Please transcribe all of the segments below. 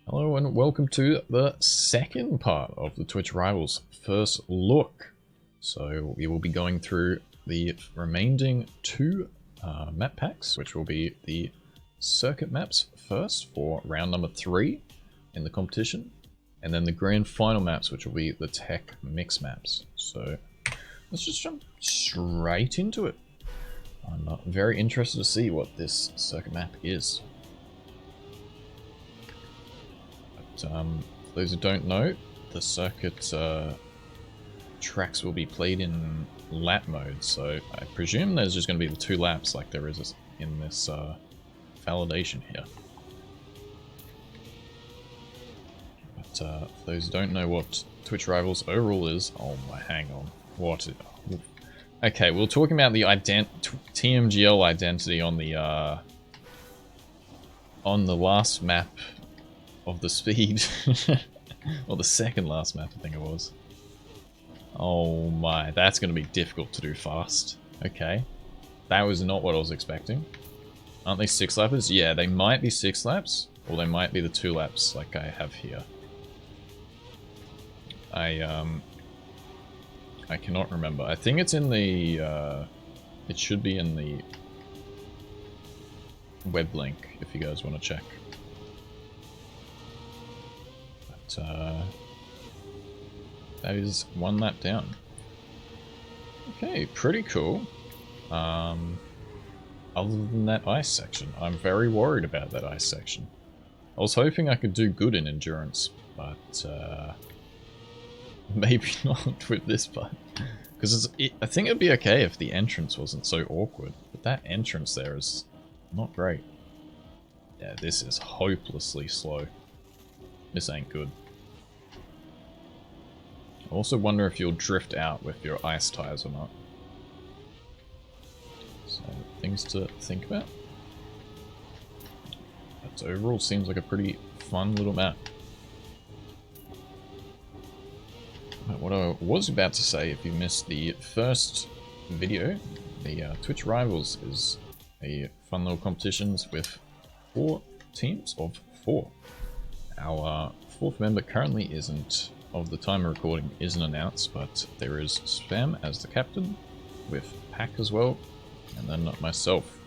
Hello and welcome to the second part of the Twitch Rivals first look. So we will be going through the remaining two map packs, which will be the circuit maps first for round number 3 in the competition, and then the grand final maps, which will be the tech mix maps. So let's just jump straight into it. I'm very interested to see what this circuit map is. For those who don't know, the circuit tracks will be played in lap mode, so I presume there's just going to be the 2 laps like there is in this validation here. But for those who don't know what Twitch Rivals overall is, oh my, hang on, what? Okay, we're talking about the TMGL identity on the last map of the speed, or the second last map I think it was. Oh my, that's going to be difficult to do fast. Okay, that was not what I was expecting. Aren't they 6 lappers? Yeah, they might be 6 laps, or they might be the 2 laps like I have here. I cannot remember. I think it's in the, it should be in the web link if you guys want to check. That is 1 lap down. Okay, pretty cool. Other than that ice section, I'm very worried about that ice section. I was hoping I could do good in endurance, but maybe not with this part. Because I think it'd be okay if the entrance wasn't so awkward, but that entrance there is not great. Yeah, this is hopelessly slow. This ain't good. I also wonder if you'll drift out with your ice tires or not. So, things to think about. But overall seems like a pretty fun little map. But what I was about to say, if you missed the first video, the Twitch Rivals is a fun little competitions with 4 teams of 4. Our 4th member currently isn't, of the time of recording, isn't announced, but there is Spam as the captain, with Pack as well, and then myself.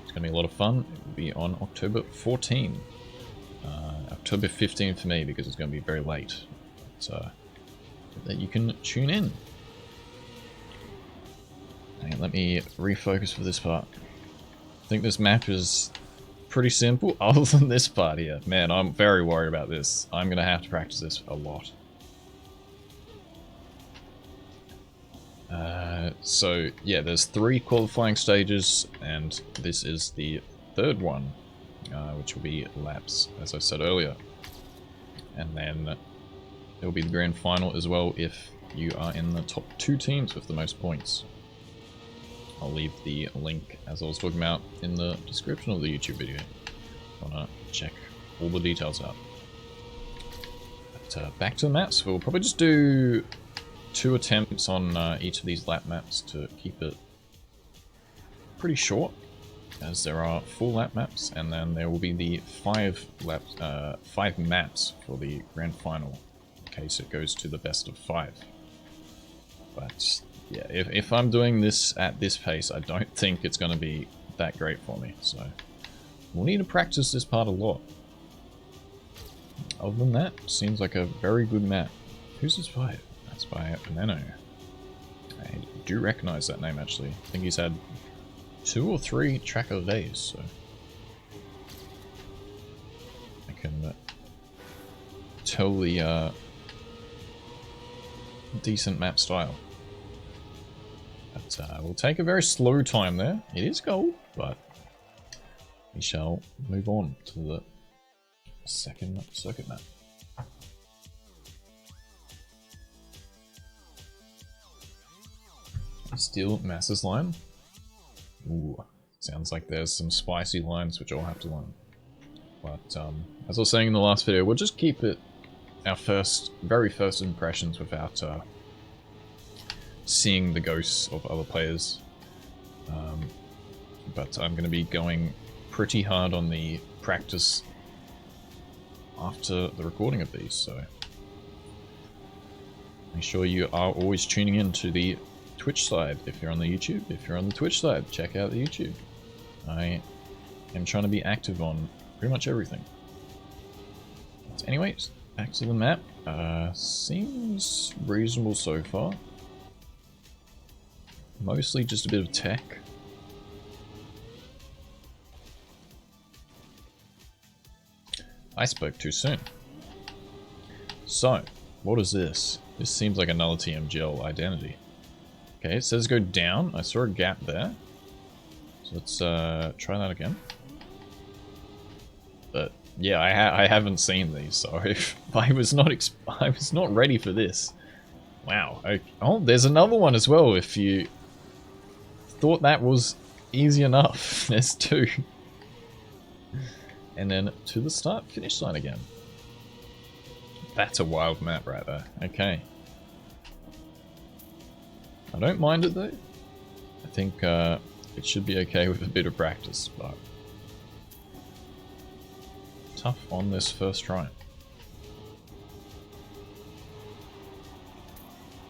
It's going to be a lot of fun. It will be on October 14. October 15 for me, because it's going to be very late. But, that you can tune in. And let me refocus for this part. I think this map is pretty simple, other than this part here. Man, I'm very worried about this. I'm going to have to practice this a lot. So, yeah, there's 3 qualifying stages, and this is the 3rd one, which will be laps, as I said earlier. And then there will be the grand final as well if you are in the top 2 teams with the most points. I'll leave the link, as I was talking about, in the description of the YouTube video. If you want to check all the details out. But back to the maps. We'll probably just do 2 attempts on each of these lap maps to keep it pretty short, as there are 4 lap maps, and then there will be the 5 maps for the grand final, in case it goes to the best of 5. But yeah, if I'm doing this at this pace, I don't think it's going to be that great for me, so we'll need to practice this part a lot. Other than that, seems like a very good map. Who's this by? That's by Nano. I do recognize that name, actually. I think he's had 2 or 3 track of the days, so I can tell the decent map style. But we'll take a very slow time there. It is gold, but we shall move on to the second circuit map. Steel Masses line. Ooh, sounds like there's some spicy lines which I'll have to learn. But as I was saying in the last video, we'll just keep it our very first impressions without seeing the ghosts of other players. But I'm going to be going pretty hard on the practice after the recording of these, so make sure you are always tuning in to the Twitch side if you're on the YouTube. If you're on the Twitch side, check out the YouTube. I am trying to be active on pretty much everything. But anyways, back to the map. Seems reasonable so far. Mostly just a bit of tech. I spoke too soon. So, what is this? This seems like another TMGL identity. Okay, it says go down. I saw a gap there. So let's try that again. But yeah, I haven't seen these, so I was not ready for this. Wow. Oh, there's another one as well. If you thought that was easy enough, there's two. And then to the start finish line again. That's a wild map right there. Okay. I don't mind it though. I think it should be okay with a bit of practice, but tough on this first try.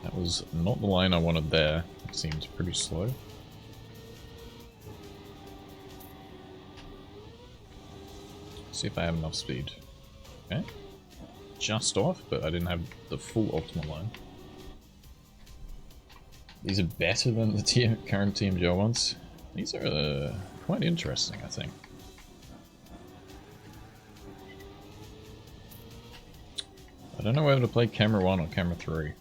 That was not the line I wanted there. It seemed pretty slow. See if I have enough speed. Okay. Just off, but I didn't have the full optimal line. These are better than the current TMGL ones. These are quite interesting, I think. I don't know whether to play camera 1 or camera 3.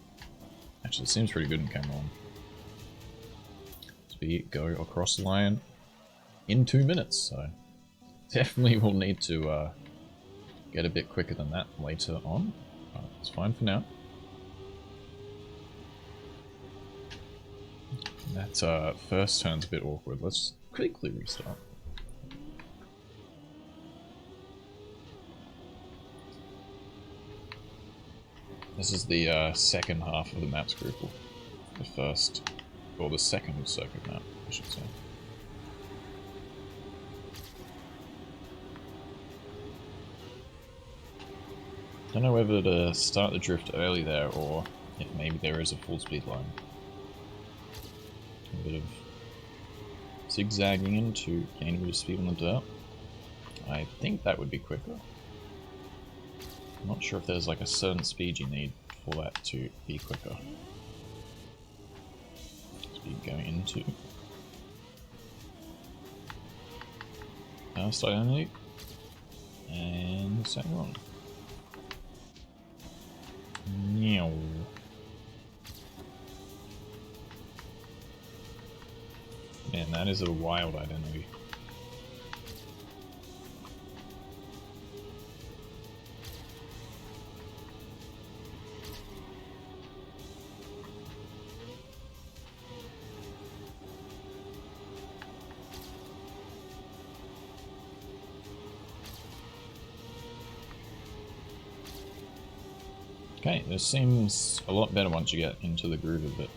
Actually, it seems pretty good in camera 1. So we go across the line in 2 minutes, so definitely will need to get a bit quicker than that later on. It's fine for now. That first turn's a bit awkward. Let's quickly restart. This is the second half of the map's group. The first, or the second circuit map, I should say. Don't know whether to start the drift early there or if maybe there is a full speed line. A bit of zigzagging in to gain a bit of speed on the dirt. I think that would be quicker. I'm not sure if there's like a certain speed you need for that to be quicker. Speed going into first identity and the second one. Meow. Man, that is a wild identity. Okay, this seems a lot better once you get into the groove of it.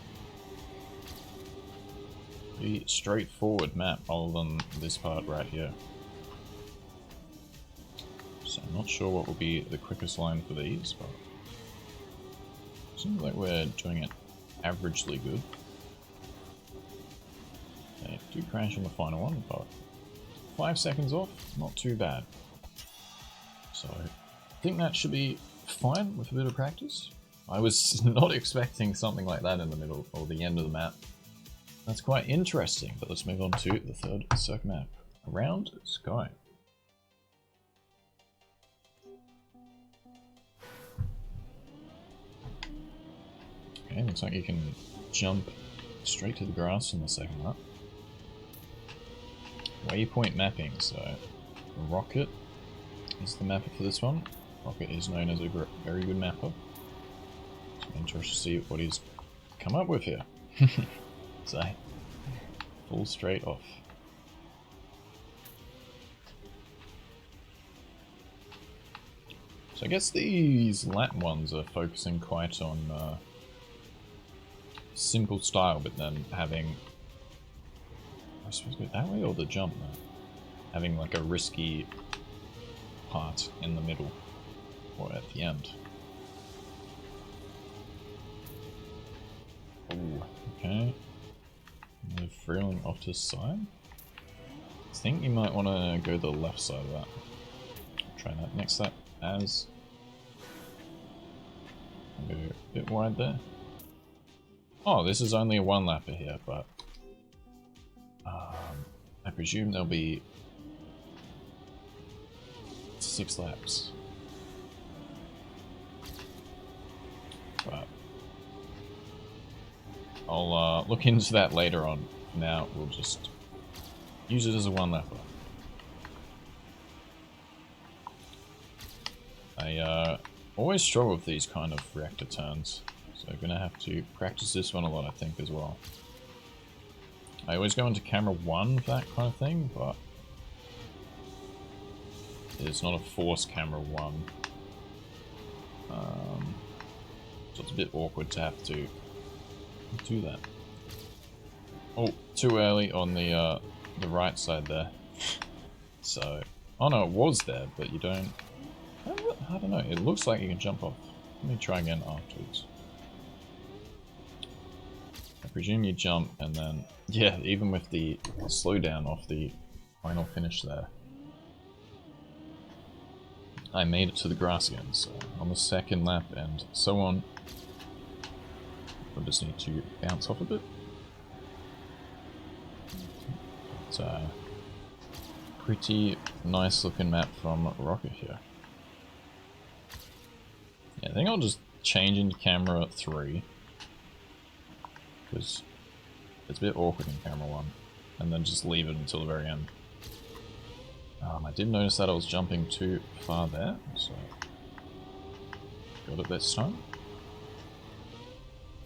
Pretty straightforward map, other than this part right here. So I'm not sure what will be the quickest line for these, but it seems like we're doing it averagely good. They do crash on the final one, but 5 seconds off, not too bad. So I think that should be fine with a bit of practice. I was not expecting something like that in the middle or the end of the map. That's quite interesting, but let's move on to the third circuit map. Around Sky. Okay, looks like you can jump straight to the grass in the second lap. Waypoint mapping, so Rocket is the mapper for this one. Rocket is known as a very good mapper. So I'm interested to see what he's come up with here. So, full straight off. So I guess these Latin ones are focusing quite on simple style, but then having, I suppose, go that way or the jump now? Having like a risky part in the middle. or at the end. Oh, okay. Move Freeling off to the side. I think you might want to go to the left side of that. Try that next lap as. Go a bit wide there. Oh, this is only a one lapper here, but I presume there'll be 6 laps. But I'll look into that later on. For now, we'll just use it as a one lapper. I always struggle with these kind of reactor turns, so I'm gonna have to practice this one a lot, I think, as well. I always go into camera 1 for that kind of thing, but it's not a forced camera 1. So it's a bit awkward to have to do that. Oh, too early on the right side there. So, oh no, it was there, but you don't. I don't know. It looks like you can jump off. Let me try again afterwards. I presume you jump and then, yeah, even with the slowdown off the final finish there, I made it to the grass again. So on the second lap and so on, I just need to bounce off a bit. It's a pretty nice looking map from Rocket here. Yeah, I think I'll just change into camera 3 because it's a bit awkward in camera 1, and then just leave it until the very end. I did notice that I was jumping too far there, so got it this time.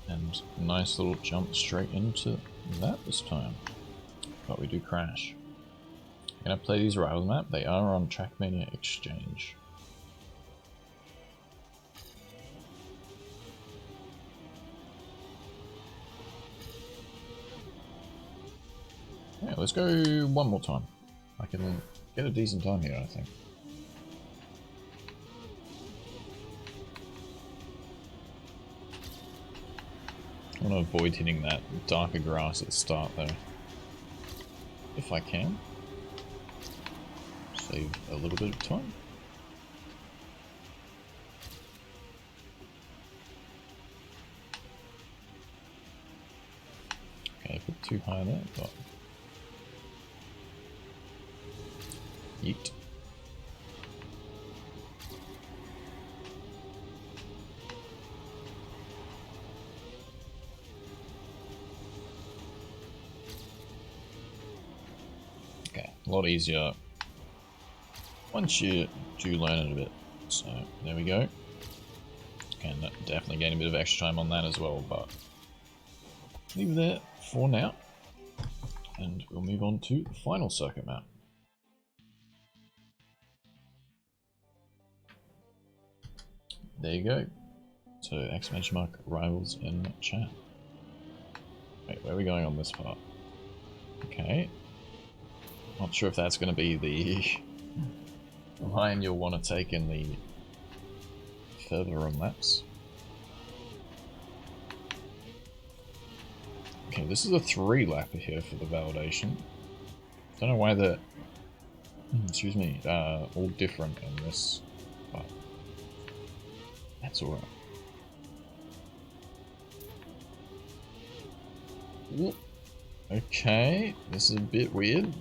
And nice little jump straight into that this time, but we do crash. I'm gonna play these rivals map. They are on Trackmania Exchange. Yeah, let's go one more time. I can get a decent time here, I think. I want to avoid hitting that darker grass at the start though, if I can. Save a little bit of time. Okay, a bit too high there, but yeet. Okay, a lot easier once you do learn it a bit. So there we go. Can definitely gain a bit of extra time on that as well, but leave it there for now, and we'll move on to the final circuit map. There you go. So exclamation mark rivals in chat. Wait, where are we going on this part? Okay. Not sure if that's going to be the line you'll want to take in the further on laps. Okay, this is a 3-lapper here for the validation. Don't know why they're, excuse me, all different in this, but that's alright. Okay, this is a bit weird.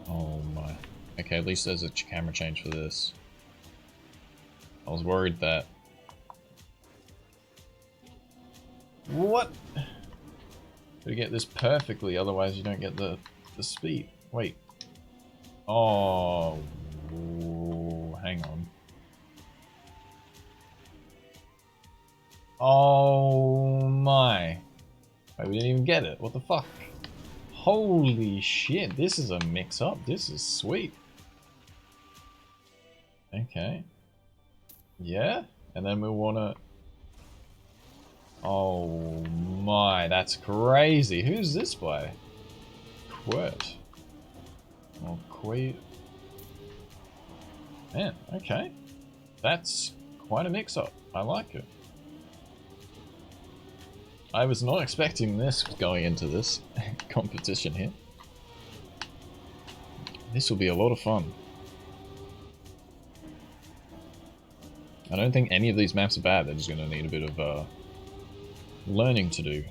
Oh my. Okay, at least there's a camera change for this. I was worried that... What? Gotta get this perfectly, otherwise you don't get the speed. Wait. Oh, hang on. Oh my. Wait, we didn't even get it. What the fuck? Holy shit, this is a mix-up. This is sweet. Okay. Yeah, and then we wanna... Oh my, that's crazy. Who's this by? Quirt. Oh, Quaid. Man, okay. That's quite a mix-up. I like it. I was not expecting this going into this competition here. This will be a lot of fun. I don't think any of these maps are bad, they're just going to need a bit of learning to do.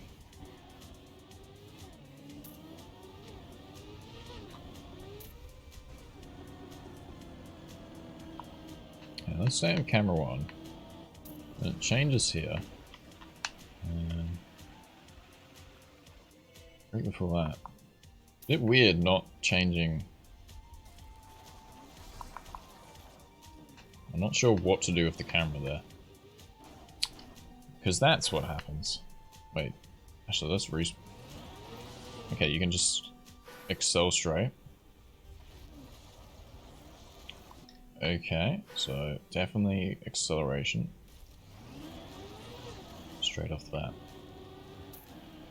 Yeah, let's stay on camera 1. And it changes here. And right before that. Bit weird not changing. I'm not sure what to do with the camera there. Because that's what happens. Wait, actually let's okay, you can just excel straight. Okay, so definitely acceleration. Straight off the bat.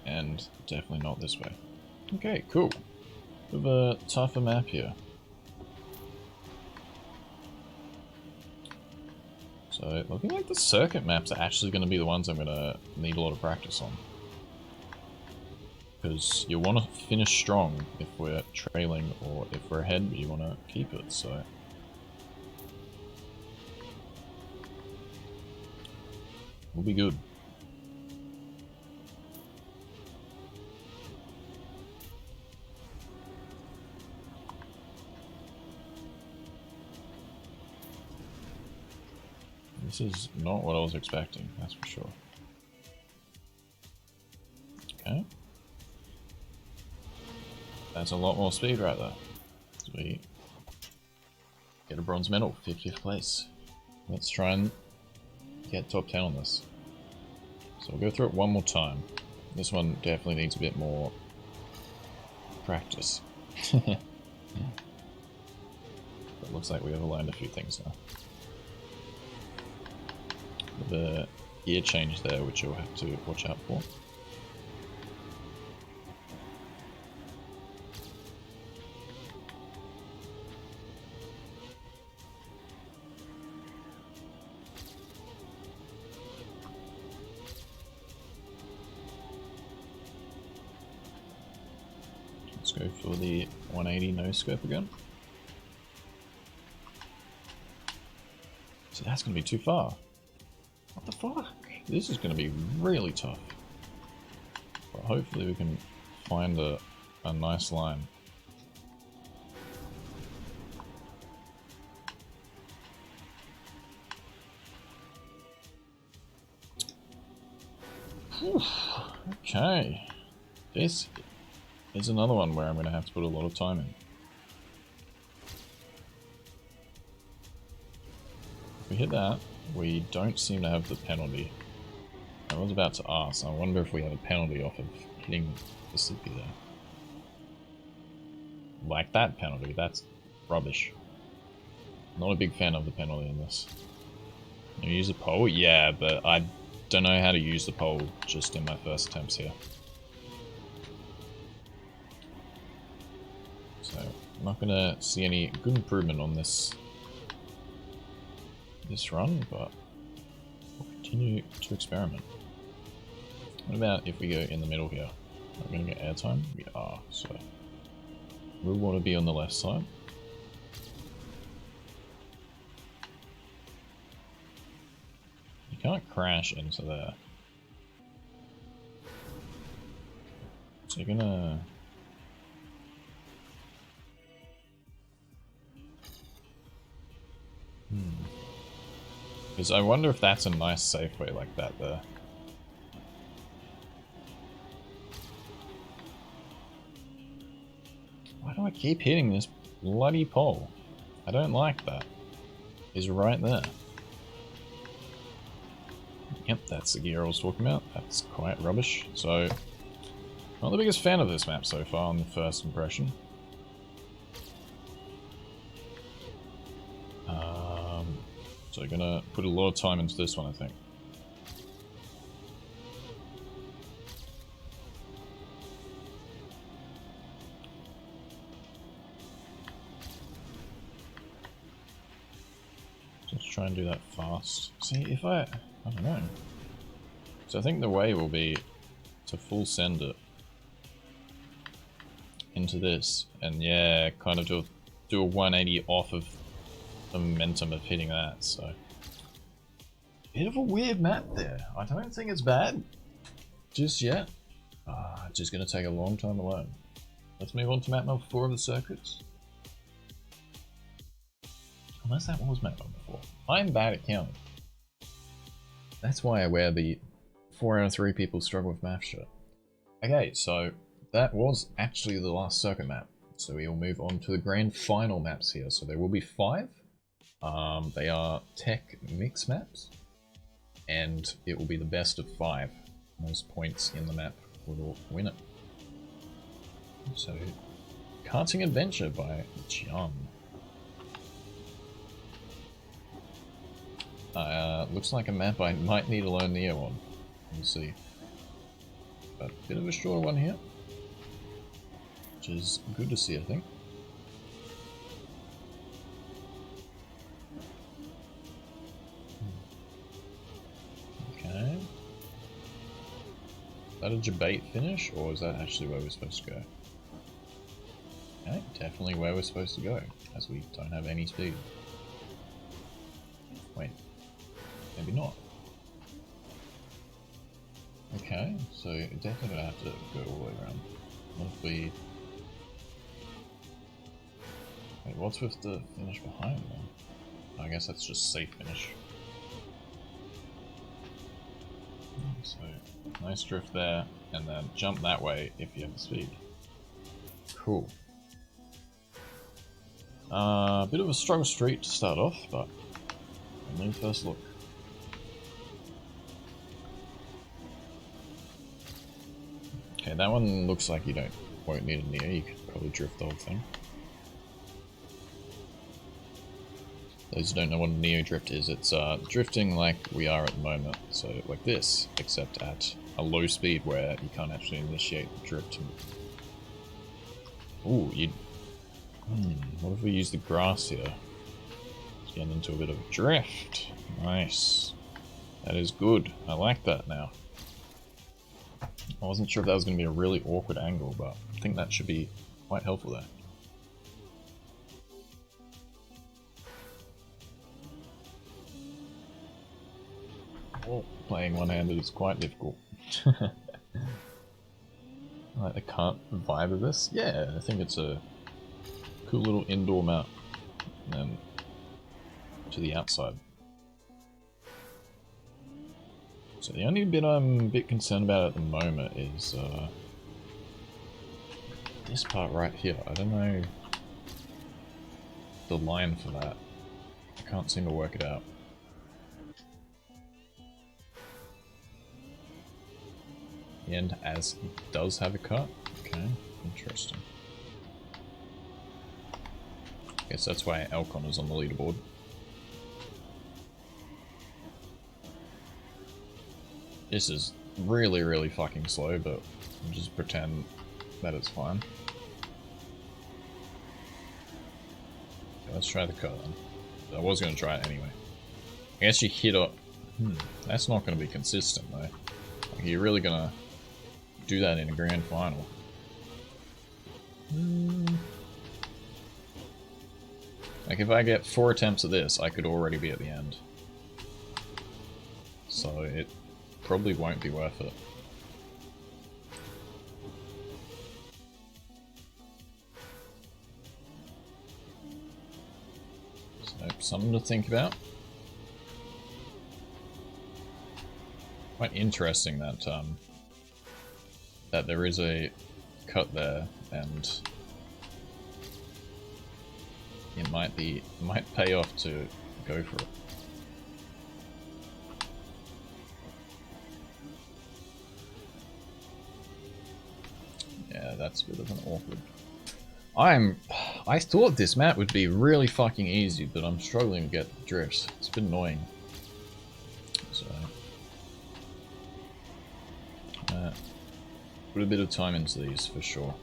And definitely not this way. Okay, cool. We have a tougher map here. So, looking like the circuit maps are actually going to be the ones I'm going to need a lot of practice on. Because you want to finish strong if we're trailing, or if we're ahead, you want to keep it, so... we'll be good. This is not what I was expecting, that's for sure. Okay. That's a lot more speed right there. Sweet. Get a bronze medal, 50th place. Let's try and get top 10 on this. So we'll go through it one more time. This one definitely needs a bit more practice. But it looks like we have learned a few things now. The gear change there, which you'll have to watch out for. Let's go for the 180 no scope again. So that's going to be too far. What the fuck? This is going to be really tough. But hopefully we can find a nice line. Whew. Okay. This is another one where I'm going to have to put a lot of time in. If we hit that, we don't seem to have the penalty. I was about to ask, I wonder if we have a penalty off of hitting the sippy there. Like that penalty, that's rubbish. Not a big fan of the penalty in this. Can you use a pole? Yeah, but I don't know how to use the pole just in my first attempts here. So, I'm not gonna see any good improvement on this run, but we'll continue to experiment. What about if we go in the middle here? Are we going to get airtime? We are, so we'll want to be on the left side. You can't crash into there. So you're gonna... Because I wonder if that's a nice safe way like that there. Why do I keep hitting this bloody pole? I don't like that. He's right there. Yep, that's the gear I was talking about. That's quite rubbish. So, not the biggest fan of this map so far on the first impression. So I'm gonna put a lot of time into this one, I think. Let's try and do that fast. See, if I don't know. So I think the way will be to full send it into this, and yeah, kind of do a 180 off of the momentum of hitting that, so. Bit of a weird map there. I don't think it's bad just yet. Just gonna take a long time to learn. Let's move on to map number 4 of the circuits. Unless that was map number 4. I'm bad at counting. That's why I wear the 4 out of 3 people struggle with math shirt. Okay, so that was actually the last circuit map. So we will move on to the grand final maps here. So there will be 5. They are tech mix maps. And it will be the best of 5. Most points in the map will win it. So, Karting Adventure by Jian. Looks like a map I might need to learn Neo on. We'll see. But a bit of a shorter one here, which is good to see, I think. Okay. Is that a debate finish, or is that actually where we're supposed to go? Okay, definitely where we're supposed to go, as we don't have any speed. Wait, maybe not. Okay, so definitely gonna have to go all the way around. What if we... Wait, what's with the finish behind them? I guess that's just safe finish. So, nice drift there, and then jump that way if you have the speed. Cool. Bit of a struggle street to start off, but only first look. Okay, that one looks like you won't need a Neo, you could probably drift the whole thing. Those who don't know what a Neo drift is, it's drifting like we are at the moment, so like this, except at a low speed where you can't actually initiate the drift. Ooh, what if we use the grass here? Getting into a bit of a drift. Nice. That is good. I like that now. I wasn't sure if that was going to be a really awkward angle, but I think that should be quite helpful there. Oh, playing one-handed is quite difficult. I like the kart vibe of this. Yeah, I think it's a cool little indoor map. And then to the outside. So the only bit I'm a bit concerned about at the moment is this part right here. I don't know the line for that. I can't seem to work it out. The end as it does have a cut. Okay, interesting. Guess that's why Alcon is on the leaderboard. This is really, really fucking slow, but I'll just pretend that it's fine. Okay, let's try the cut then. I was going to try it anyway. I guess you hit up. That's not going to be consistent though. Like, you're really going to do that in a grand final. Like if I get 4 attempts at this, I could already be at the end. So it probably won't be worth it. So something to think about. Quite interesting that that there is a cut there, and it might pay off to go for it. Yeah, that's a bit of an awkward. I thought this map would be really fucking easy, but I'm struggling to get drifts. It's a bit annoying. So put a bit of time into these for sure.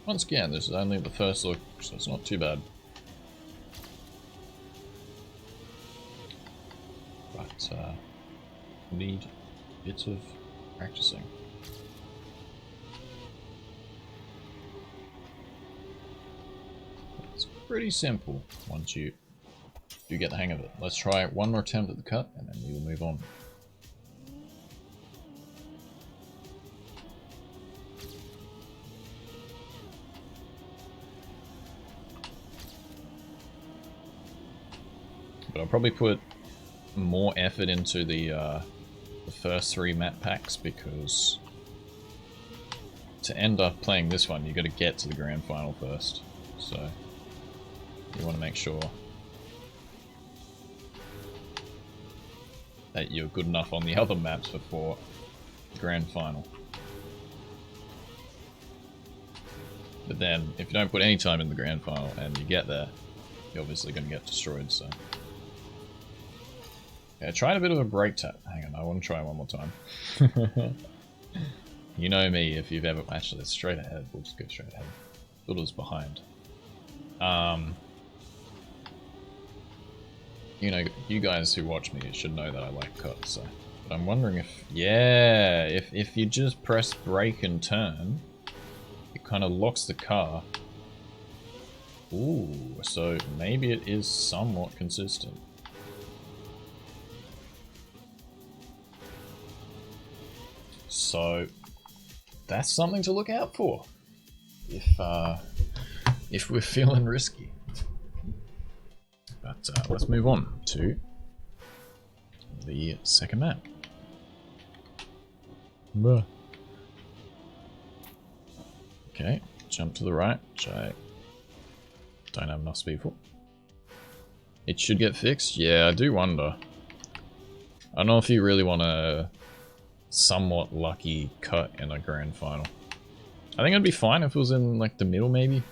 Once again, this is only the first look, so it's not too bad. But need bits of practicing. It's pretty simple once you do get the hang of it. Let's try one more attempt at the cut and then we will move on. But I'll probably put more effort into the first 3 map packs, because to end up playing this one, you got to get to the grand final first. So you want to make sure that you're good enough on the other maps before the grand final. But then, if you don't put any time in the grand final and you get there, you're obviously going to get destroyed. So yeah, I tried a bit of a break tap. Hang on, I want to try one more time. You know me, if you've ever... Actually, it's straight ahead. We'll just go straight ahead. Thought it was behind. You know, you guys who watch me should know that I like cuts, so... But I'm wondering if... Yeah! If you just press brake and turn, it kind of locks the car. Ooh, so maybe it is somewhat consistent. So that's something to look out for if we're feeling risky. But let's move on to the second map. Okay, jump to the right, which I don't have enough speed for. It should get fixed. Yeah, I do wonder. I don't know if you really want to somewhat lucky cut in a grand final. I think it'd be fine if it was in like the middle maybe,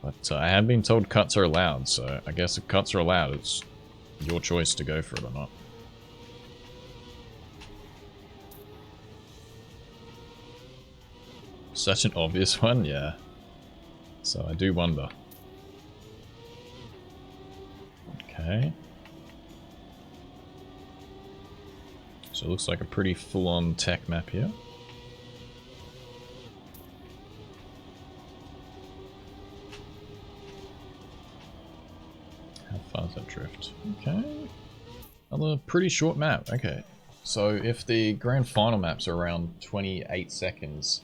but I have been told cuts are allowed, so I guess if cuts are allowed, it's your choice to go for it or not. Such an obvious one, yeah. So I do wonder. Okay. So it looks like a pretty full-on tech map here. How far is that drift? Okay. Another pretty short map. Okay. So if the grand final maps are around 28 seconds,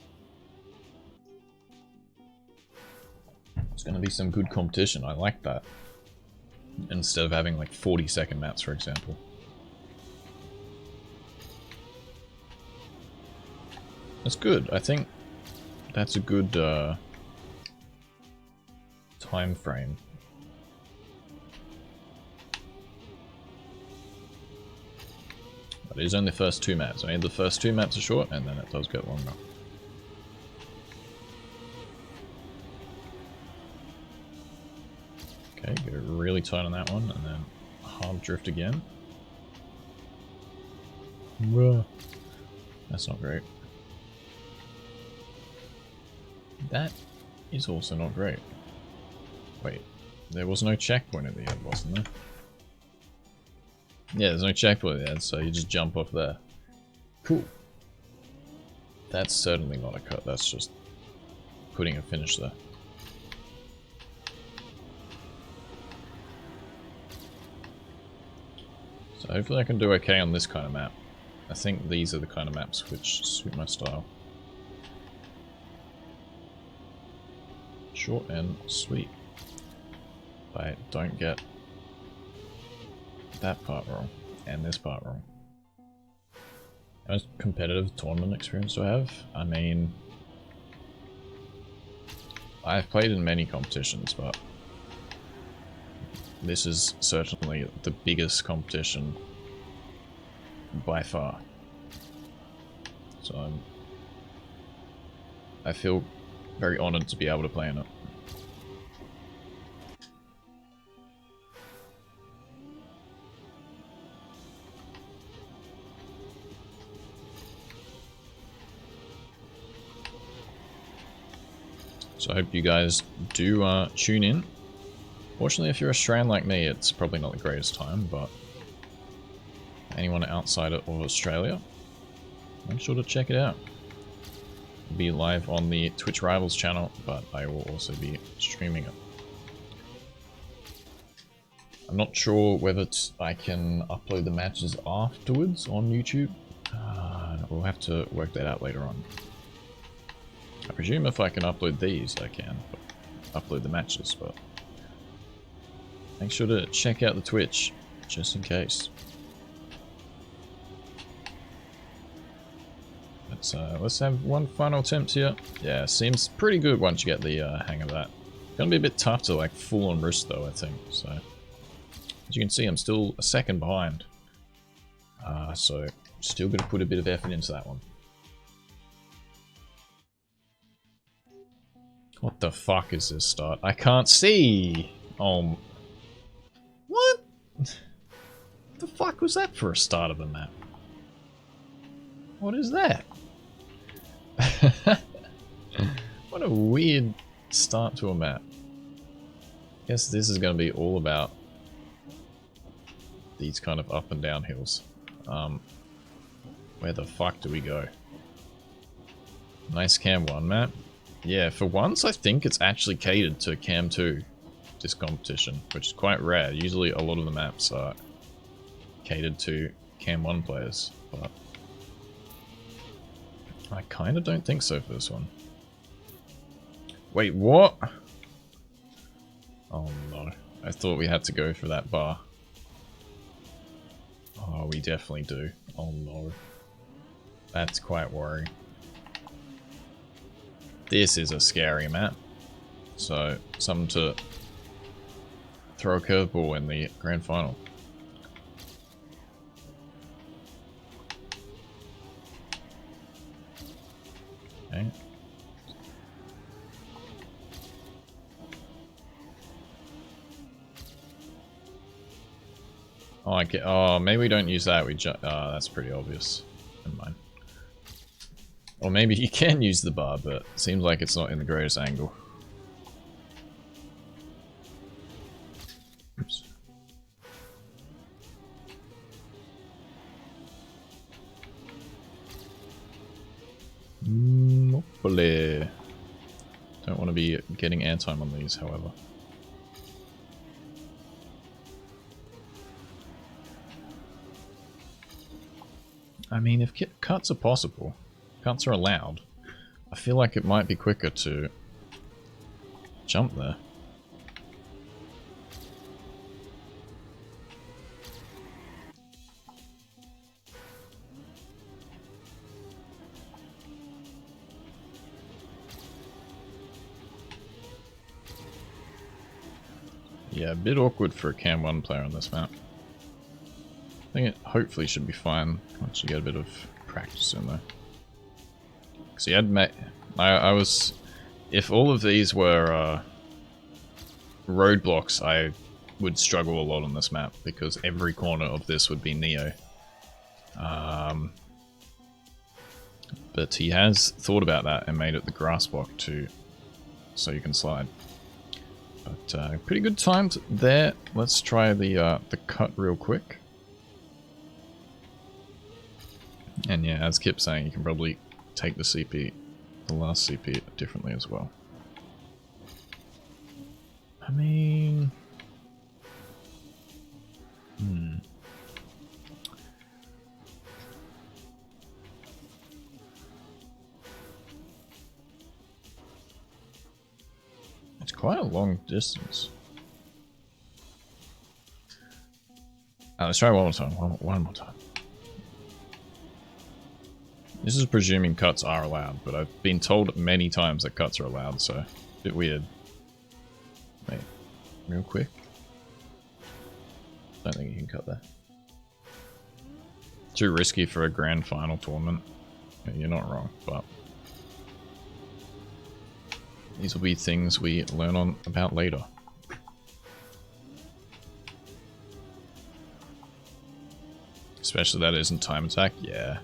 it's going to be some good competition. I like that. Instead of having like 40-second maps, for example. That's good. I think that's a good time frame. But it is only the first 2 maps. I mean, the first 2 maps are short, and then it does get longer. Okay, go really tight on that one, and then hard drift again. That's not great. That is also not great. Wait, there was no checkpoint at the end, wasn't there? Yeah, there's no checkpoint at the end, so you just jump off there. Cool. That's certainly not a cut, that's just putting a finish there. So hopefully I can do okay on this kind of map. I think these are the kind of maps which suit my style. Short and sweet. I don't get that part wrong, and this part wrong. How much competitive tournament experience do I have? I mean, I've played in many competitions, but this is certainly the biggest competition by far. So I feel very honored to be able to play in it. So I hope you guys do tune in. Fortunately, if you're Australian like me, it's probably not the greatest time, but anyone outside of Australia, make sure to check it out. It'll be live on the Twitch Rivals channel, but I will also be streaming it. I'm not sure whether I can upload the matches afterwards on YouTube. We'll have to work that out later on. I presume if I can upload these, I can upload the matches, but make sure to check out the Twitch, just in case. Let's have one final attempt here. Yeah, seems pretty good once you get the hang of that. Gonna be a bit tough to like full on wrist though, I think, so. As you can see, I'm still a second behind. So, still going to put a bit of effort into that one. What the fuck is this start? I can't see! Oh. What? The fuck was that for a start of a map? What is that? What a weird start to a map. Guess this is going to be all about these kind of up and down hills. Where the fuck do we go? Nice Cam 1 map. Yeah, for once I think it's actually catered to Cam 2, this competition, which is quite rare. Usually a lot of the maps are catered to Cam 1 players, but I kind of don't think so for this one. Wait, what? Oh no, I thought we had to go for that bar. Oh, we definitely do. Oh no. That's quite worrying. This is a scary map. So, something to throw a curveball in the grand final. Okay. Oh, I get. Oh, maybe we don't use that. We just. Oh, that's pretty obvious. Never mind. Or maybe you can use the bar, but it seems like it's not in the greatest angle. Oops. Hopefully. Don't want to be getting airtime on these, however. I mean, if cuts are possible, cuts are allowed, I feel like it might be quicker to jump there. Yeah, a bit awkward for a Cam 1 player on this map. I think it hopefully should be fine once you get a bit of practice in there. See, I was... If all of these were roadblocks, I would struggle a lot on this map, because every corner of this would be Neo. But he has thought about that and made it the grass block too, so you can slide. But pretty good timed there. Let's try the cut real quick. And yeah, as Kip's saying, you can probably take the CP, the last CP, differently as well. I mean... It's quite a long distance. Let's try one more time. One more time. This is presuming cuts are allowed, but I've been told many times that cuts are allowed, so a bit weird. Wait, real quick. Don't think you can cut there. Too risky for a grand final tournament. Yeah, you're not wrong, but these will be things we learn about later. Especially that isn't time attack, yeah.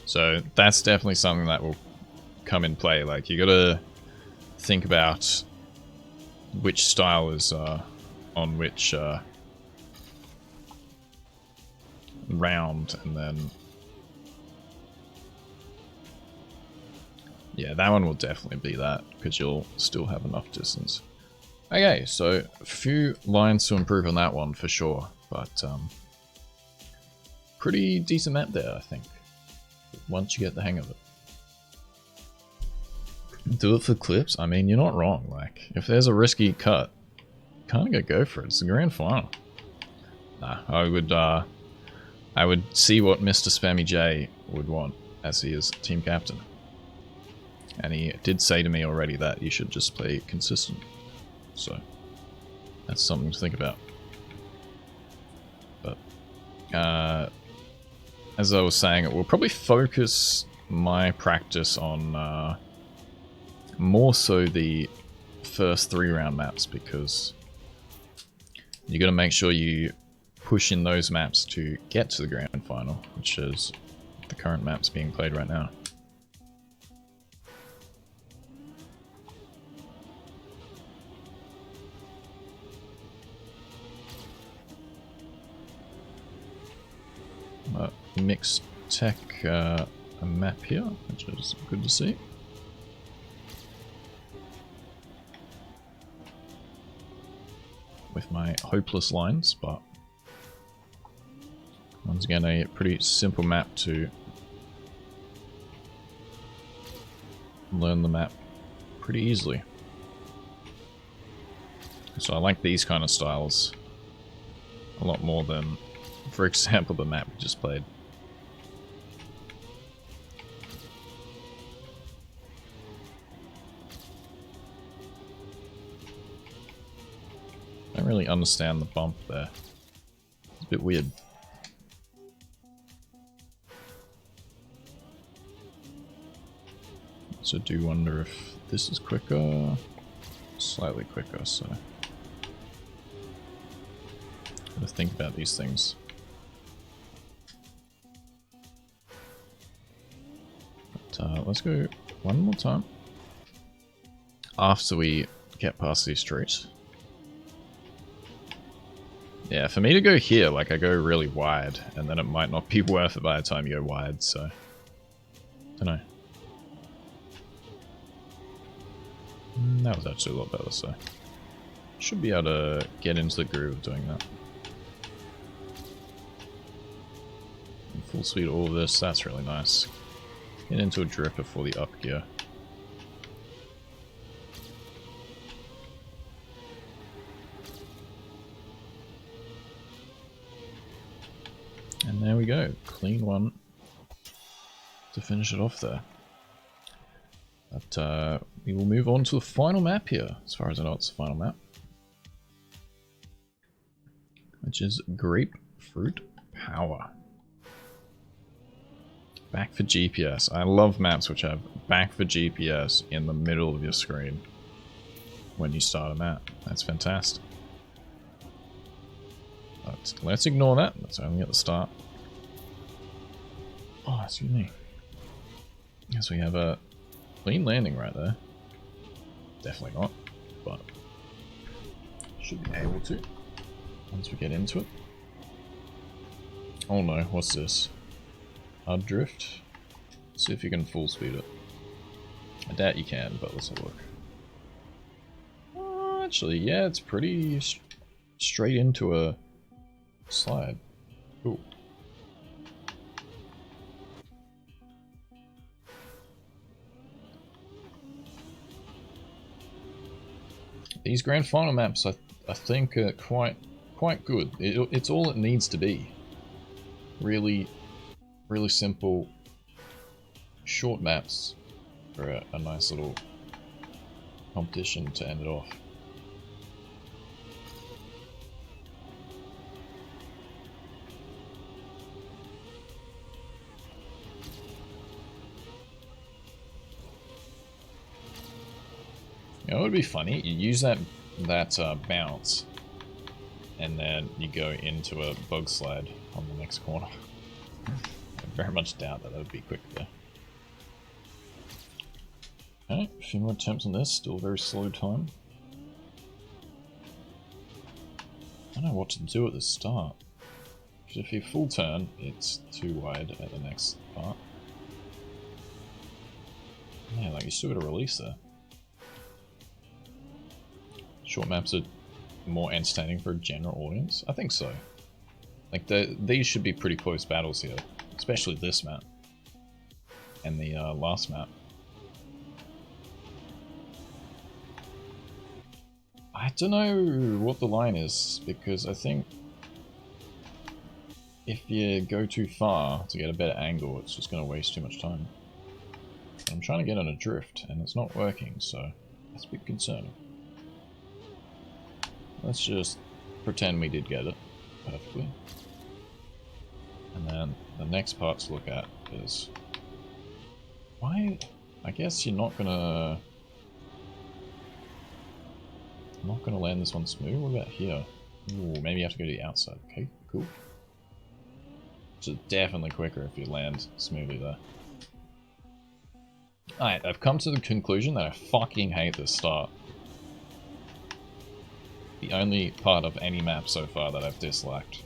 So that's definitely something that will come in play. Like, you gotta think about which style is on which round and then... Yeah, that one will definitely be that, because you'll still have enough distance. Okay, so a few lines to improve on that one for sure, but pretty decent map there, I think, once you get the hang of it. Do it for clips? I mean, you're not wrong. Like, if there's a risky cut, kind of go for it. It's the grand final. Nah, I would see what Mr. Spammy J would want as he is team captain. And he did say to me already that you should just play consistent. So, that's something to think about. But, as I was saying, it will probably focus my practice on more so the first 3-round maps, because you got to make sure you push in those maps to get to the grand final, which is the current maps being played right now. Mixed tech a map here, which is good to see. With my hopeless lines, but once again a pretty simple map to learn the map pretty easily. So I like these kind of styles a lot more than, for example, the map we just played. I don't really understand the bump there. It's a bit weird. So I do wonder if this is quicker, slightly quicker, so gotta think about these things. But let's go one more time after we get past these streets. Yeah, for me to go here, like, I go really wide, and then it might not be worth it by the time you go wide, so... Don't know. That was actually a lot better, so... Should be able to get into the groove of doing that. And full speed all of this, that's really nice. Get into a drift before the up gear. And there we go, clean one to finish it off there. But we will move on to the final map here, as far as I know it's the final map. Which is Grapefruit Power. Back for GPS. I love maps which have back for GPS in the middle of your screen when you start a map. That's fantastic. But let's ignore that. That's only at the start. Oh, excuse me. Yes, we have a clean landing right there. Definitely not, but should be able to once we get into it. Oh no, what's this? Hard drift? Let's see if you can full speed it. I doubt you can, but let's have a look. Actually, yeah, it's pretty straight into a slide. Cool. These grand final maps, I think, are quite good. It's all it needs to be. Really simple, short maps for a nice little competition to end it off. You know, it would be funny. You use that bounce, and then you go into a bug slide on the next corner. I very much doubt that would be quick there. Okay, a few more attempts on this. Still very slow time. I don't know what to do at the start. If you full turn, it's too wide at the next part. Yeah, like you still got to release there. Short maps are more entertaining for a general audience? I think so. Like, these should be pretty close battles here. Especially this map. And the last map. I don't know what the line is, because I think if you go too far to get a better angle, it's just going to waste too much time. But I'm trying to get on a drift, and it's not working, so that's a bit concerning. Let's just pretend we did get it perfectly. And then the next part to look at is... why? I guess you're not gonna land this one smooth. What about here? Ooh, maybe you have to go to the outside. Okay, cool. So definitely quicker if you land smoothly there. Alright, I've come to the conclusion that I fucking hate this start. The only part of any map so far that I've disliked.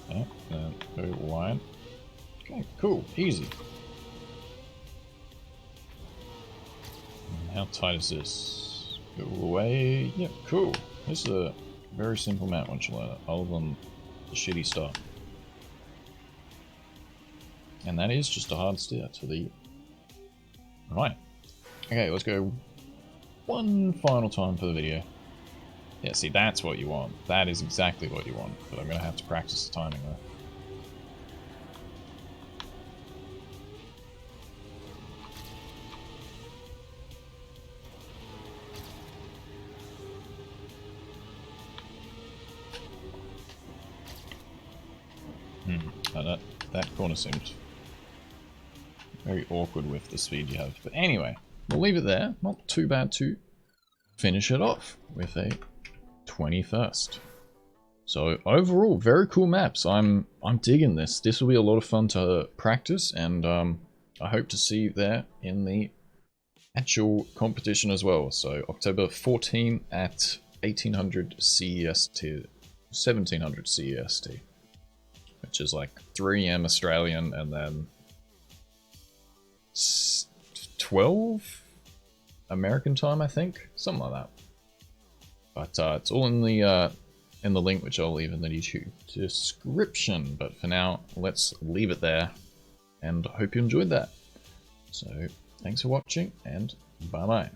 Okay, then go wide. Okay, cool, easy. And how tight is this? Go away. Yeah, cool. This is a very simple map once you learn it, other than the shitty start. And that is just a hard steer to the right. Okay, let's go one final time for the video. Yeah, see, that's what you want. That is exactly what you want, but I'm going to have to practice the timing though. That corner seemed very awkward with the speed you have. But anyway, we'll leave it there. Not too bad to finish it off with a 21st. So overall, very cool maps. I'm digging this. This will be a lot of fun to practice, and I hope to see you there in the actual competition as well. So October 14 at 1800 CEST, 1700 CEST, which is like 3 AM Australian, and then 12 American time, I think, something like that. But it's all in the link, which I'll leave in the YouTube description. But for now, let's leave it there, and hope you enjoyed that. So thanks for watching, and bye bye.